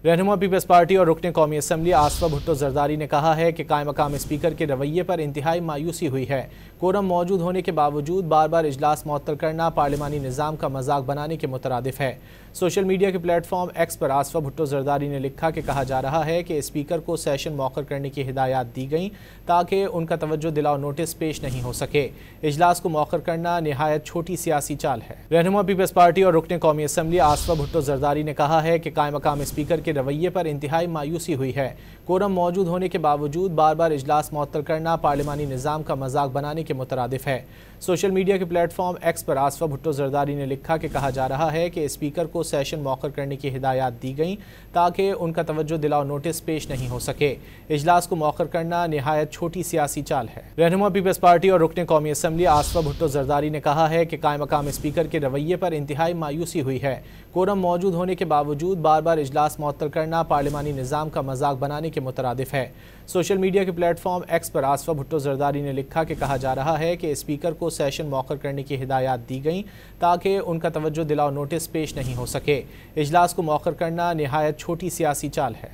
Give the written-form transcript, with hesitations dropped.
रहनुमा peoples party और रुकने कौमी असम्बली आसफा भुट्टो जरदारी ने कहा है कि कायम मकाम स्पीकर के रवैये पर इंतहाई मायूसी हुई है। कोरम मौजूद होने के बावजूद बार बार इजलास मुअत्तल करना पार्लिमानी निज़ाम का मजाक बनाने के मुतरादिफ है। सोशल मीडिया के प्लेटफॉर्म एक्स पर आसफा भुट्टो जरदारी ने लिखा कि कहा जा रहा है कि स्पीकर को सेशन मौखर करने की हिदायत दी गई ताकि उनका तवज्जो दिलाओ नोटिस पेश नहीं हो सके। इजलास को मौखर करना निहायत छोटी सियासी चाल है। रहनुमा पीपल्स पार्टी और रुकने कौमी असम्बली आसफा भुट्टो जरदारी ने कहा है कि कायम मकाम स्पीकर के रवैये पर इंतहाई मायूसी हुई है। कोरम मौजूद होने के बावजूद बार बार इजलास मुअत्तल करना पार्लिमानी निज़ाम का मजाक बनाने के मुतरादिफ है। सोशल मीडिया के प्लेटफॉर्म एक्स पर आसफा भुट्टो जरदारी ने लिखा कि कहा जा रहा है कि स्पीकर को सेशन मौखर करने की हिदायत दी गई ताकि उनका तवज्जो दिलाओ नोटिस पेश नहीं हो सके। इजलास को मौखर करना निहायत छोटी सियासी चाल है। रहनुमा पीपल्स पार्टी और रुकने कौमी असम्बली आसफा भुट्टो जरदारी ने कहा है कि कायम मकाम स्पीकर के रवैये पर इंतहाई मायूसी हुई है। कोरम मौजूद होने के बावजूद बार बार इजलास मुअत्तल करना पार्लिमानी निज़ाम का मजाक बनाने के मुतरादिफ है। सोशल मीडिया के प्लेटफॉर्म एक्स पर आसफा भुट्टो जरदारी ने लिखा कि कहा जा रहा है कि स्पीकर को सेशन मौखर करने की हिदायत दी गई ताकि उनका तवज्जो दिलाओ नोटिस पेश नहीं हो सके। इजलास को मौखर करना निहायत छोटी सियासी चाल है।